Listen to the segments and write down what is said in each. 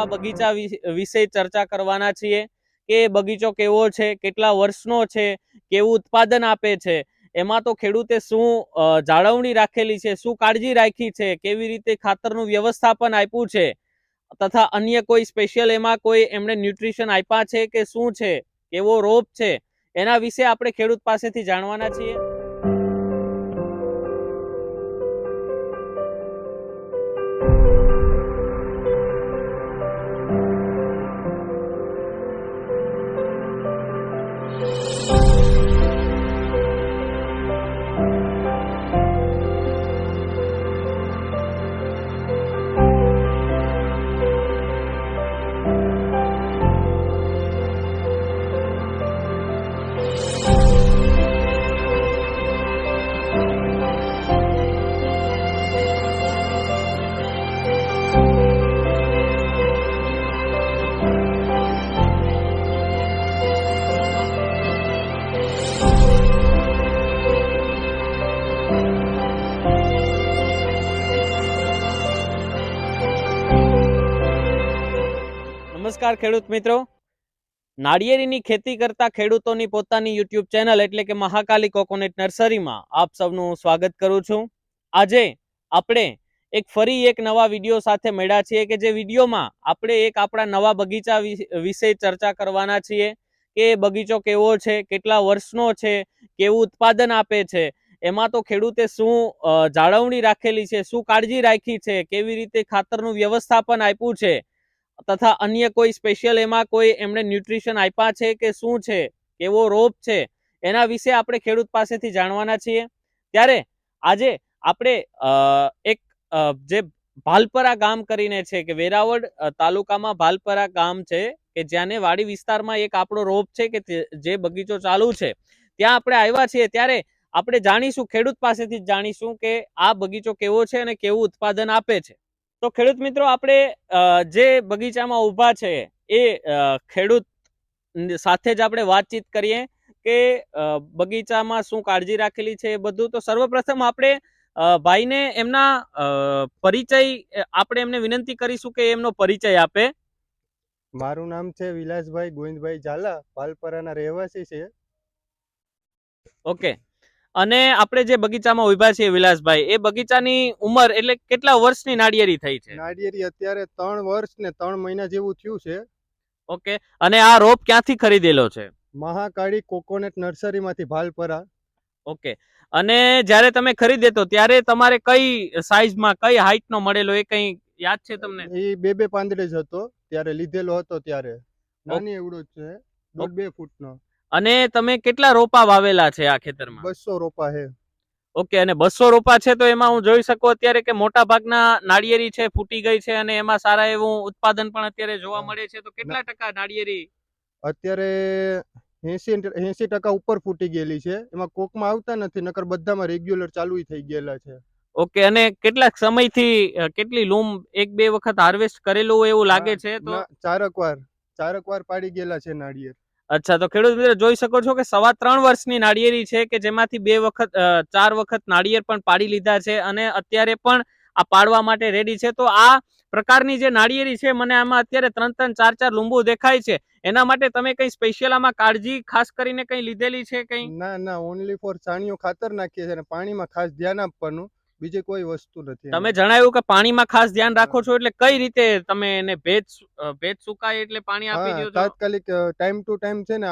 નવા બગીચા વિશે ચર્ચા કરવાના છીએ કે બગીચો કેવો છે, કેટલા વર્ષનો છે, કેવું ઉત્પાદન આપે છે, એમાં તો ખેડૂતે શું જાળવણી રાખેલી છે, શું કાળજી રાખી છે, કેવી રીતે ખાતરનું વ્યવસ્થાપન આપ્યું છે તથા અન્ય કોઈ સ્પેશિયલ એમાં કોઈ એમણે ન્યુટ્રિશન આપ્યા છે કે શું છે, કેવો રોપ છે, એના વિશે આપણે ખેડૂત પાસેથી જાણવાના છીએ। નમસ્કાર ખેડૂત મિત્રો, નાળિયેરીની ખેતી કરતા ખેડૂતોની પોતાની યુટ્યુબ ચેનલ એટલે કે મહાકાલી કોકોનટ નર્સરીમાં આપ સૌનું સ્વાગત કરું છું। આજે આપણે ફરી એક નવા વિડીયો સાથે મળ્યા છીએ કે જે વિડીયોમાં આપણે એક આપણા નવા બગીચા વિશે ચર્ચા કરવાના છીએ કે બગીચો કેવો છે, કેટલા વર્ષનો છે, કેવું ઉત્પાદન આપે છે, એમાં તો ખેડૂતે શું જાળવણી રાખેલી છે, શું કાળજી રાખી છે, કેવી રીતે ખાતરનું વ્યવસ્થાપન આપ્યું છે તથા અન્ય કોઈ સ્પેશિયલ એમાં કોઈ એમણે ન્યુટ્રિશન આપ્યા છે કે શું છે, કેવો રોપ છે, એના વિશે આપણે ખેડૂત પાસેથી જાણવાના છીએ। ત્યારે આજે આપણે એક જે ભાલપરા ગામ કરીને છે કે વેરાવળ તાલુકામાં ભાલપરા ગામ છે કે જ્યાંને વાડી વિસ્તારમાં એક આપણો રોપ છે કે જે બગીચો ચાલુ છે ત્યાં આપણે આવ્યા છીએ। ત્યારે આપણે જાણીશું, ખેડૂત પાસેથી જાણીશું કે આ બગીચો કેવો છે અને કેવું ઉત્પાદન આપે છે। તો ખેડૂત મિત્રો, આપણે જે બગીચામાં ઊભા છે એ ખેડૂત સાથે જ આપણે વાતચીત કરીએ કે બગીચામાં શું કાળજી રાખેલી છે એ બધું। તો સર્વપ્રથમ આપણે ભાઈને એમના પરિચય આપણે એમને વિનંતી કરીશું કે એમનો પરિચય આપે। મારું નામ છે વિલાસભાઈ ગોવિંદભાઈ ઝાલા, ભાલપરાના રહેવાસી છે। ઓકે, અને આપણે જે બગીચામાં ઉભા છીએ વિલાસભાઈ, એ બગીચાની ઉંમર એટલે કેટલા વર્ષની નાળિયેરી થઈ છે? નાળિયેરી અત્યારે 3 વર્ષ ને 3 મહિના જેવું થયું છે। ઓકે, અને આ રોપ ક્યાંથી ખરીદેલો છે? મહાકાળી કોકોનટ નર્સરીમાંથી ભાલપરા। ઓકે, અને જ્યારે તમે ખરીદે તો ત્યારે તમારે કઈ સાઈઝમાં કઈ હાઈટનો મળેલો એ કઈ યાદ છે તમને? એ 2 પાંદડે જ હતો ત્યારે લીધેલો હતો, ત્યારે નાની એવડો જ છે, 2 ફૂટનો। અને તમે કેટલા રોપા વાવેલા છે આ ખેતરમાં? 200 રોપા છે। ઓકે, અને 200 રોપા છે તો એમાં હું જોઈ શકું અત્યારે કે મોટા ભાગના નાળિયેરી છે ફૂટી ગઈ છે અને એમાં સારા એવું ઉત્પાદન પણ અત્યારે જોવા મળે છે। તો કેટલા ટકા નાળિયેરી અત્યારે 80% ઉપર ફૂટી ગયેલી છે, એમાં કોકમાં આવતા નથી, નકર બધામાં રેગ્યુલર ચાલુ થઈ ગયેલા છે। ઓકે, અને કેટલાક સમયથી કેટલી લૂમ 1-2 વખત હાર્વેસ્ટ કરેલું હોય એવું લાગે છે? તો ચારક વાર પાડી ગયેલા છે નાળિયેર। અચ્છા, તો ખેડૂત મિત્રો જોઈ શકો છો કે 3.25 વર્ષની નાળિયેરી છે કે જેમાંથી 4 વખત નાળિયેર પણ પાડી લીધા છે અને અત્યારે પણ આ પાડવા માટે રેડી છે। તો આ પ્રકારની જે નાળિયેરી છે, મને આમાં અત્યારે 3-3, 4-4 લૂંબુ દેખાય છે, એના માટે તમે કઈ સ્પેશિયલ આમાં કાળજી ખાસ કરીને કઈ લીધેલી છે? કઈ ના, ઓનલી ફોર છાણિયું ખાતર નાખીએ છીએ અને પાણીમાં ખાસ ધ્યાન આપવાનું, બીજી કોઈ વસ્તુ નથી। તમે જણાવ્યું કે પાણીમાં ખાસ ધ્યાન રાખો છો, એટલે કઈ રીતે તમે એને ભેજ સુકાય એટલે પાણી આપી દો છો? તાત્કાલિક ટાઈમ ટુ ટાઈમ છે ને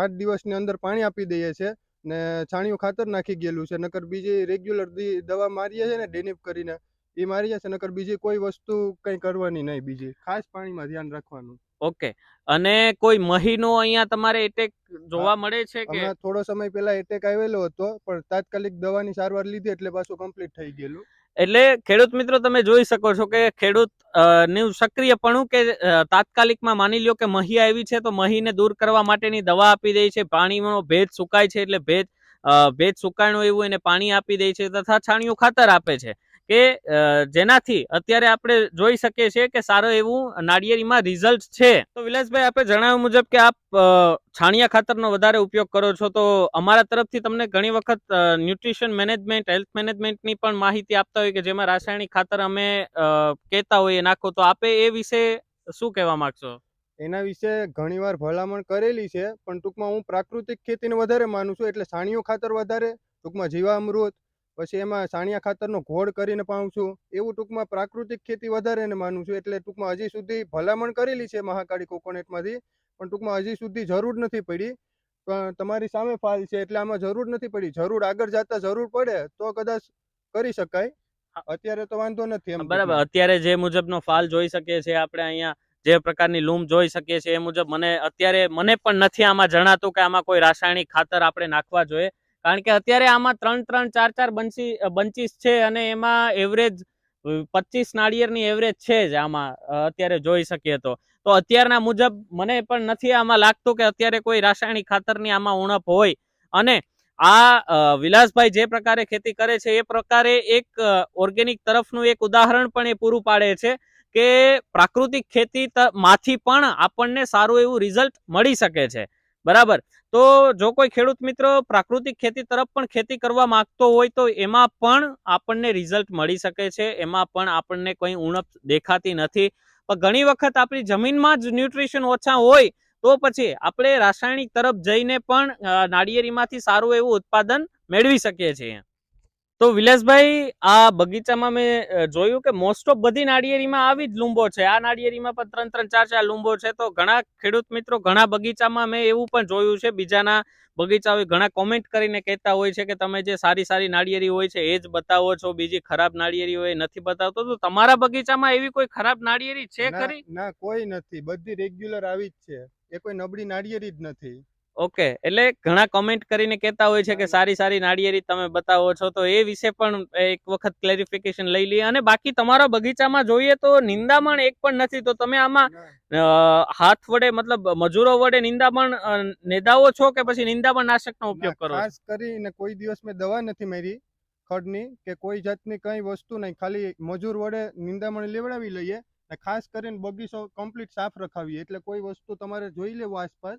8 દિવસની અંદર પાણી આપી દઈએ છે ને છાણિયું ખાતર નાખી ગયેલું છે, નકર બીજી રેગ્યુલર દવા મારીએ છે ને ડેનિપ કરીને, એ મારીએ છે, નકર બીજી કોઈ વસ્તુ કઈ કરવાની નહીં, બીજી ખાસ પાણીમાં ધ્યાન રાખવાનું। ઓકે, અને કોઈ મહીનો અહીંયા તમારે એટેક જોવા મળે છે કે? હમણાં થોડો સમય પહેલા એટેક આવેલો હતો, પણ તાત્કાલિક દવાની સારવાર લીધી એટલે પાછું કમ્પ્લીટ થઈ ગયેલું। એટલે ખેડૂત મિત્રો તમે જોઈ શકો છો કે ખેડૂત નું સક્રિયપણું કે તાત્કાલિકમાં માની લ્યો કે મહી આવી છે તો મહીને દૂર કરવા માટેની દવા આપી દે છે, પાણીનો ભેજ સુકાય છે એટલે ભેજ સુકાણું એવું એને પાણી આપી દે છે તથા છાણિયું ખાતર આપે છે કે જેનાથી અત્યારે આપણે જોઈ શકીએ છીએ કે સારું એવું નાળિયેરીમાં રિઝલ્ટ છે। તો વિલાસભાઈ, આપણે જણાવ્યા મુજબ કે આપ છાણિયા ખાતરનો વધારે ઉપયોગ કરો છો, તો અમારા તરફથી તમને ઘણી વખત ન્યુટ્રિશન મેનેજમેન્ટ, હેલ્થ મેનેજમેન્ટની પણ માહિતી આપતા હોય કે જેમાં રાસાયણિક ખાતર અમે કહેતા હોઈએ નાખો, તો આપે એ વિશે શું કહેવા માંગશો? એના વિશે ઘણીવાર ભલામણ કરેલી છે, પણ ટૂંકમાં હું પ્રાકૃતિક ખેતીને વધારે માનું છું. એટલે છાણિયું ખાતર વધારે, ટૂંકમાં જીવામૃત, પછી એમાં છાણિયા ખાતરનો ઘોળ કરીને પાઉં છું. એવું ટૂંકમાં પ્રાકૃતિક ખેતી વધારે એને માનું છું. એટલે ટૂંકમાં હજી સુધી ભલામણ કરેલી છે મહાકાળી કોકોનટમાંથી, પણ ટૂંકમાં હજી સુધી જરૂર નથી પડી. પણ તમારી સામે ફાલ છે એટલે આમાં જરૂર નથી પડી. જરૂર આગળ જતા જરૂર પડે તો કદાચ કરી શકાય. અત્યારે તો વાંધો નથી એમ બરાબર, ટૂંકમાં. અત્યારે જે મુજબનો ફાલ જોઈ શકીએ છીએ આપણે અહીંયા, જે પ્રકારની લૂમ જોઈ શકીએ છીએ એ મુજબ અત્યારે મને પણ નથી આમાં જણાતું કે આમાં કોઈ રાસાયણિક ખાતર આપણે નાખવા જોઈએ. કારણ કે અત્યારે આમાં 3-3, 4-4 બંચીસ છે અને એમાં એવરેજ 25 નાળિયેરની એવરેજ છે જ આમાં અત્યારે જોઈ શકીએ તો. તો અત્યારના મુજબ મને પણ નથી આમાં લાગતું કે અત્યારે કોઈ રાસાયણિક ખાતરની આમાં ઉણપ હોય. અને આ વિલાસભાઈ જે પ્રકારે ખેતી કરે છે એ પ્રકારે એક ઓર્ગેનિક તરફનું એક ઉદાહરણ પણ એ પૂરું પાડે છે કે પ્રાકૃતિક ખેતી માંથી પણ આપણને સારું એવું રિઝલ્ટ મળી શકે છે. બરાબર. તો જો કોઈ ખેડૂત મિત્રો પ્રાકૃતિક ખેતી તરફ પણ ખેતી કરવા માંગતો હોય તો એમાં પણ આપણને રિઝલ્ટ મળી શકે છે. એમાં પણ આપણને કોઈ ઉણપ દેખાતી નથી. પણ ઘણી વખત આપણી જમીનમાં જ ન્યુટ્રિશન ઓછા હોય તો પછી આપણે રાસાયણિક તરફ જઈને પણ નાળિયેરીમાંથી સારું એવું ઉત્પાદન મેળવી શકીએ છીએ. તો વિલાસભાઈ, આ બગીચામાં મેં જોયું કે મોસ્ટ ઓફ બધી નાળિયેરીમાં આવી જ લૂંબો છે. આ નાળિયેરીમાં પણ 3-3, 4-4 લૂંબો છે. તો ઘણા ખેડૂત મિત્રો ઘણા બગીચામાં મેં એવું પણ જોયું છે, બીજાના બગીચાઓ ઘણા કોમેન્ટ કરીને કહેતા હોય છે કે તમે જે સારી સારી નાળિયેરી હોય છે એ જ બતાવો છો, બીજી ખરાબ નાળિયેરી હોય નથી બતાવતો. તો તમારા બગીચામાં એવી કોઈ ખરાબ નાળિયેરી છે ના ખરી? ના, કોઈ નથી. બધી રેગ્યુલર આવી જ છે. એ કોઈ નબળી નાળિયેરી જ નથી. ઓકે, એટલે ઘણા કમેન્ટ કરીને કહેતા હોય છે કે સારી સારી નાળિયેરી તમે બતાવો છો, તો એ વિશે પણ એક વખત ક્લેરિફિકેશન લઈ લઈએ. અને બાકી તમારા બગીચામાં જોઈએ તો નિંદામણ એક પણ નથી. તો તમે આમાં હાથ વડે મતલબ મજૂરો વડે નિંદામણ નેદાવો છો કે પછી નિંદામણ નાશકનો ઉપયોગ કરો છો? ખાસ કરીને કોઈ દિવસ મેં દવા નથી મારી ખડની કે કોઈ જાતની કઈ વસ્તુ નહીં. ખાલી મજૂર વડે નિંદામણ લેવડાવી લઈએ. ખાસ કરીને બગીચો કમ્પ્લીટ સાફ રખાવીએ. એટલે કોઈ વસ્તુ તમારે જોઈ લેવો આસપાસ,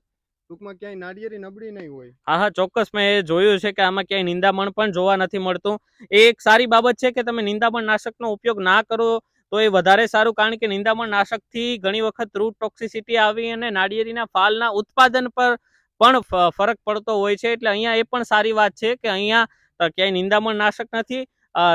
ટૂંકમાં ક્યાંય નાળિયેરી નબળી નહીં હોય. હા, ચોક્કસ મેં એ જોયું છે કે આમાં ક્યાંય નિંદામણ પણ જોવા નથી મળતું. એ એક સારી બાબત છે કે તમે નિંદામણ નાશકનો ઉપયોગ ના કરો તો એ વધારે સારું. કારણ કે નિંદામણ નાશકથી ઘણી વખત રૂટ ટોક્સિસિટી આવી અને નાળિયેરીના ફાલના ઉત્પાદન પર પણ ફરક પડતો હોય છે. એટલે અહીંયા એ પણ સારી વાત છે કે અહીંયા ક્યાંય નિંદામણ નાશક નથી,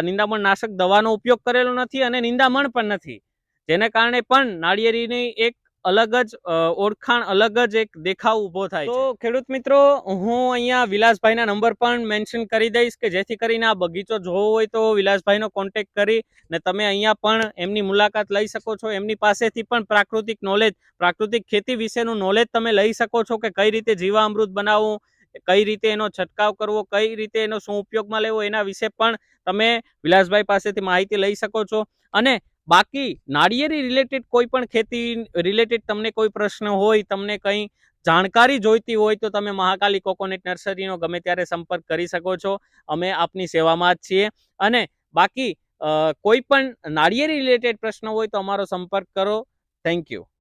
નિંદામણ નાશક દવાનો ઉપયોગ કરેલો નથી અને નિંદામણ પણ નથી, જેને કારણે પણ નાળિયેરીની એક અલગ જ ઓળખાણ, અલગ જ એક દેખાવ ઉભો થાય. તો ખેડૂત મિત્રો, હું અહીંયા વિલાસભાઈના નંબર પણ મેન્શન કરી દઈશ કે જેથી કરીને આ બગીચો જોવો હોય તો વિલાસભાઈનો કોન્ટેક્ટ કરી ને તમે અહીંયા પણ એમની મુલાકાત લઈ શકો છો. એમની પાસેથી પણ પ્રાકૃતિક નોલેજ, પ્રાકૃતિક ખેતી વિશેનું નોલેજ તમે લઈ શકો છો કે કઈ રીતે જીવામૃત બનાવવું, કઈ રીતે એનો છંટકાવ કરવો, કઈ રીતે એનો શું ઉપયોગમાં લેવો, એના વિશે પણ તમે વિલાસભાઈ પાસેથી માહિતી લઈ શકો છો. અને બાકી નાળિયેરી રિલેટેડ કોઈ પણ ખેતી રિલેટેડ તમને કોઈ પ્રશ્ન હોય, તમને કંઈ જાણકારી જોઈતી હોય તો તમે મહાકાલી કોકોનટ નર્સરીનો ગમે ત્યારે સંપર્ક કરી શકો છો. અમે આપની સેવામાં જ છીએ. અને બાકી કોઈ પણ નાળિયેરી રિલેટેડ પ્રશ્ન હોય તો અમારો સંપર્ક કરો. Thank you.